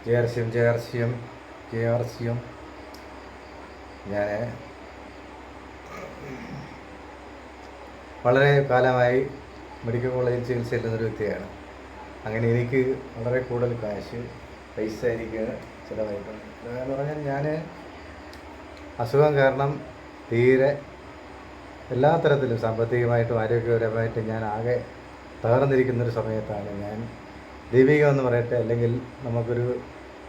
J R C M ഞാൻ വളരെ കാലമായി മെഡിക്കൽ കോളേജിൽ ചികിത്സ ചെയ്യുന്നൊരു വ്യക്തിയാണ്. അങ്ങനെ എനിക്ക് വളരെ കൂടുതൽ പൈസ എനിക്ക് ചിലവായിട്ടുണ്ട്. എന്ന് പറഞ്ഞാൽ ഞാൻ അസുഖം കാരണം തീരെ എല്ലാ തരത്തിലും സാമ്പത്തികമായിട്ടും ആരോഗ്യപരമായിട്ടും ഞാൻ ആകെ തകർന്നിരിക്കുന്നൊരു സമയത്താണ് ഞാൻ ദൈവികമെന്ന് പറയട്ടെ, അല്ലെങ്കിൽ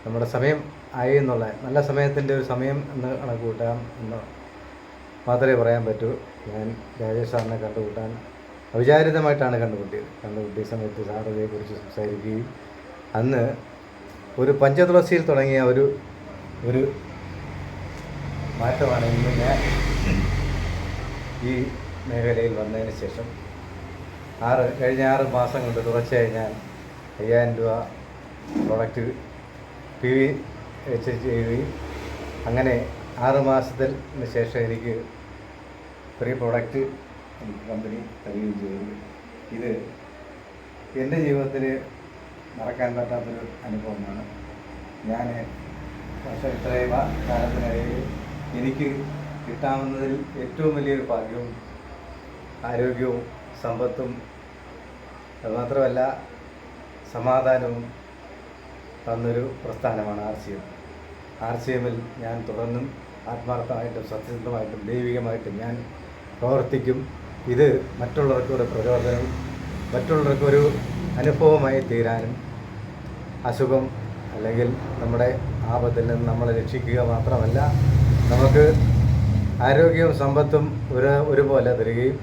നമ്മുടെ സമയം ആയി എന്നുള്ള നല്ല സമയത്തിൻ്റെ ഒരു സമയം എന്ന് കണക്ക് കൂട്ടാം എന്ന് മാത്രമേ പറയാൻ പറ്റൂ. ഞാൻ രാജേഷ് സാറിനെ അവിചാരിതമായിട്ടാണ് കണ്ടുമുട്ടിയ സമയത്ത് സാർ ഇതേക്കുറിച്ച് സംസാരിക്കുകയും അന്ന് ഒരു പഞ്ചതുളസിയിൽ തുടങ്ങിയ ഒരു മാറ്റമാണ് ഇന്ന് ഞാൻ ഈ മേഖലയിൽ വന്നതിന് ശേഷം കഴിഞ്ഞ 6 മാസം കൊണ്ട് തുടർച്ചയായി ഞാൻ 5000 രൂപ പ്രോഡക്റ്റ് PVH ചെയ്യുകയും അങ്ങനെ 6 മാസത്തിന് ശേഷം എനിക്ക് ഫ്രീ പ്രോഡക്റ്റ് എനിക്ക് കമ്പനി തരികയും ചെയ്തു. ഇത് എൻ്റെ ജീവിതത്തിൽ മറക്കാൻ പറ്റാത്തൊരു അനുഭവമാണ്. ഞാൻ ഇത്രയും കാലത്തിനിടയിൽ എനിക്ക് കിട്ടാവുന്നതിൽ ഏറ്റവും വലിയൊരു ഭാഗ്യവും ആരോഗ്യവും സമ്പത്തും അതുമാത്രമല്ല സമാധാനവും തന്നൊരു പ്രസ്ഥാനമാണ് RCM-ൽ ഞാൻ തുടർന്നും ആത്മാർത്ഥമായിട്ടും സത്യസന്ധമായിട്ടും ദൈവികമായിട്ടും ഞാൻ പ്രവർത്തിക്കും. ഇത് മറ്റുള്ളവർക്കൊരു പ്രചോദനവും മറ്റുള്ളവർക്കൊരു അനുഭവമായി തീരാനും അസുഖം അല്ലെങ്കിൽ നമ്മുടെ ആപത്തിൽ നിന്ന് നമ്മളെ രക്ഷിക്കുക മാത്രമല്ല നമുക്ക് ആരോഗ്യവും സമ്പത്തും ഒരുപോലെ തരികയും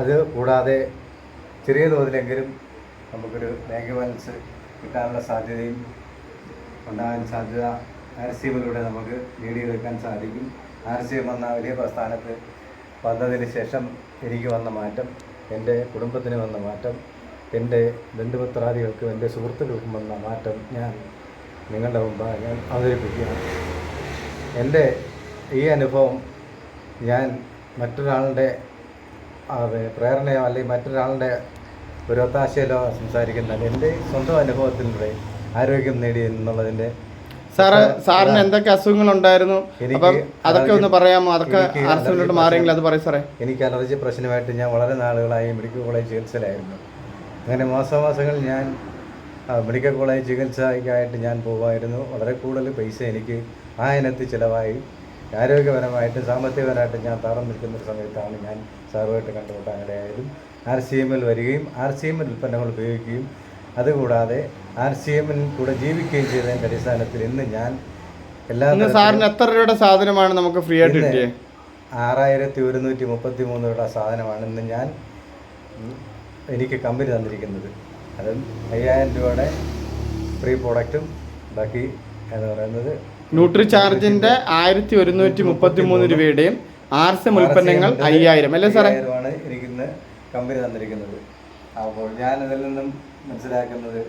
അത് കൂടാതെ ചെറിയ തോതിലെങ്കിലും നമുക്കൊരു ബാങ്ക് ബാലൻസ് കിട്ടാനുള്ള സാധ്യതയും ഉണ്ടാകാൻ സാധ്യത RCM-ലൂടെ നമുക്ക് നേടിയെടുക്കാൻ സാധിക്കും. RCM എന്ന വലിയ പ്രസ്ഥാനത്ത് വന്നതിന് ശേഷം എനിക്ക് വന്ന മാറ്റം, എൻ്റെ കുടുംബത്തിന് വന്ന മാറ്റം, എൻ്റെ ബന്ധുമിത്രാദികൾക്കും എൻ്റെ സുഹൃത്തുക്കൾക്കും വന്ന മാറ്റം ഞാൻ നിങ്ങളുടെ മുമ്പാകെ ഞാൻ അവതരിപ്പിക്കുകയാണ്. എൻ്റെ ഈ അനുഭവം ഞാൻ മറ്റൊരാളുടെ പ്രേരണയോ അല്ലെങ്കിൽ മറ്റൊരാളുടെ ഒരു ഒത്താശയിലോ സംസാരിക്കുന്നത് എൻ്റെ സ്വന്തം അനുഭവത്തിലൂടെ ആരോഗ്യം നേടി എന്നുള്ളതിൻ്റെ. സാറിന് എന്തൊക്കെ അസുഖങ്ങളുണ്ടായിരുന്നു, അതൊക്കെ ഒന്ന് പറയാമോ? അതൊക്കെ RCM-ലോട്ട് മാറിയെങ്കിൽ അത് പറയും സാറേ. എനിക്ക് അലർജി പ്രശ്നമായിട്ട് ഞാൻ വളരെ നാളുകളായി മെഡിക്കൽ കോളേജ് ചികിത്സയിലായിരുന്നു. അങ്ങനെ മാസങ്ങൾ ഞാൻ മെഡിക്കൽ കോളേജ് ചികിത്സയ്ക്കായിട്ട് ഞാൻ പോകുമായിരുന്നു. വളരെ കൂടുതൽ പൈസ എനിക്ക് ആ ഇനത്തിൽ ചിലവായി. ആരോഗ്യപരമായിട്ടും സാമ്പത്തികപരമായിട്ടും ഞാൻ തകർന്നു നിൽക്കുന്നൊരു സമയത്താണ് ഞാൻ സാറുമായിട്ട് കണ്ടുമുട്ടാനിടയായാലും RCM-ൽ വരികയും RCM-ൽ ഉൽപ്പന്നങ്ങൾ ഉപയോഗിക്കുകയും അതുകൂടാതെ RCM-ൽ കൂടെ ജീവിക്കുകയും ചെയ്തതിൻ്റെ അടിസ്ഥാനത്തിൽ ഇന്ന് ഞാൻ സാറിന് എത്ര രൂപയുടെ സാധനമാണ് നമുക്ക് ഫ്രീ ആയിട്ട് കിട്ടിയത്? 6133 രൂപയുടെ സാധനമാണ് ഇന്ന് എനിക്ക് കമ്പനി തന്നിരിക്കുന്നത്. അതും 5000 രൂപയുടെ ഫ്രീ പ്രോഡക്റ്റും ബാക്കി എന്ന് പറയുന്നത് ന്യൂട്രിചാർജിന്റെ 1133 രൂപയുടെയും RCM ഉൽപ്പന്നങ്ങൾ 5000 അല്ലേ സാറേ? എനിക്കിന്ന് കമ്പനി തന്നിരിക്കുന്നത്. അപ്പോൾ ഞാനതിൽ നിന്നും മനസ്സിലാക്കുന്നത്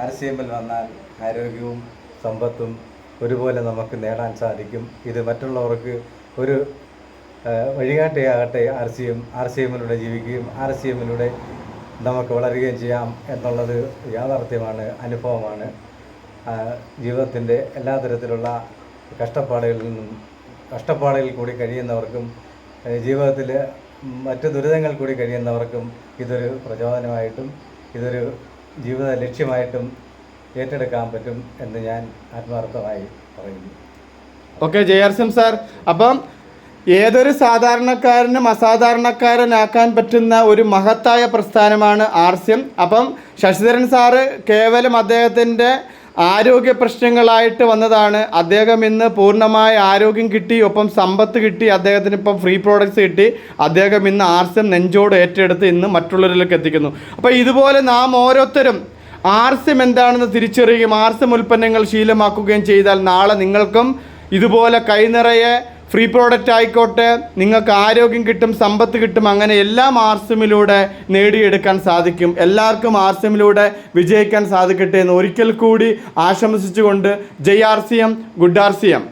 RCM-ൽ വന്നാൽ ആരോഗ്യവും സമ്പത്തും ഒരുപോലെ നമുക്ക് നേടാൻ സാധിക്കും. ഇത് മറ്റുള്ളവർക്ക് ഒരു വഴികാട്ടിയാകട്ടെ. RCM-ലൂടെ ജീവിക്കുകയും RCM-ലൂടെ നമുക്ക് വളരുകയും ചെയ്യാം എന്നുള്ളത് യാഥാർത്ഥ്യമാണ്, അനുഭവമാണ്. ജീവിതത്തിൻ്റെ എല്ലാ തരത്തിലുള്ള കഷ്ടപ്പാടുകളിൽ കൂടി കഴിയുന്നവർക്കും ജീവിതത്തിൽ മറ്റ് ദുരിതങ്ങൾ കൂടി കഴിയുന്നവർക്കും ഇതൊരു പ്രചോദനമായിട്ടും ഇതൊരു ജീവിത ലക്ഷ്യമായിട്ടും ഏറ്റെടുക്കാൻ പറ്റും എന്ന് ഞാൻ ആത്മാർത്ഥമായി പറയുന്നു. ഓക്കെ JRCM സാർ, അപ്പം ഏതൊരു സാധാരണക്കാരനും അസാധാരണക്കാരനാക്കാൻ പറ്റുന്ന ഒരു മഹത്തായ പ്രസ്ഥാനമാണ് RCM. അപ്പം ശശിധരൻ സാറ് കേവലം അദ്ദേഹത്തിൻ്റെ ആരോഗ്യ പ്രശ്നങ്ങളായിട്ട് വന്നതാണ്. അദ്ദേഹം ഇന്ന് പൂർണ്ണമായ ആരോഗ്യം കിട്ടി, ഒപ്പം സമ്പത്ത് കിട്ടി, അദ്ദേഹത്തിന് ഇപ്പം ഫ്രീ പ്രോഡക്റ്റ്സ് കിട്ടി. അദ്ദേഹം ഇന്ന് RCM നെഞ്ചോട് ഏറ്റെടുത്ത് ഇന്ന് മറ്റുള്ളവരിലേക്ക് എത്തിക്കുന്നു. അപ്പോൾ ഇതുപോലെ നാം ഓരോരുത്തരും RCM എന്താണെന്ന് തിരിച്ചറിയുകയും RCM ഉൽപ്പന്നങ്ങൾ ശീലമാക്കുകയും ചെയ്താൽ നാളെ നിങ്ങൾക്കും ഇതുപോലെ കൈനിറയെ ഫ്രീ പ്രോഡക്റ്റ് ആയിക്കോട്ടെ, നിങ്ങൾക്ക് ആരോഗ്യം കിട്ടും, സമ്പത്ത് കിട്ടും. അങ്ങനെ എല്ലാം RCM-ലൂടെ നേടിയെടുക്കാൻ സാധിക്കും. എല്ലാവർക്കും RCM-ലൂടെ വിജയിക്കാൻ സാധിക്കട്ടെ എന്ന് ഒരിക്കൽ കൂടി ആശംസിച്ചുകൊണ്ട് ജയ് RCM, ഗുഡ് RCM.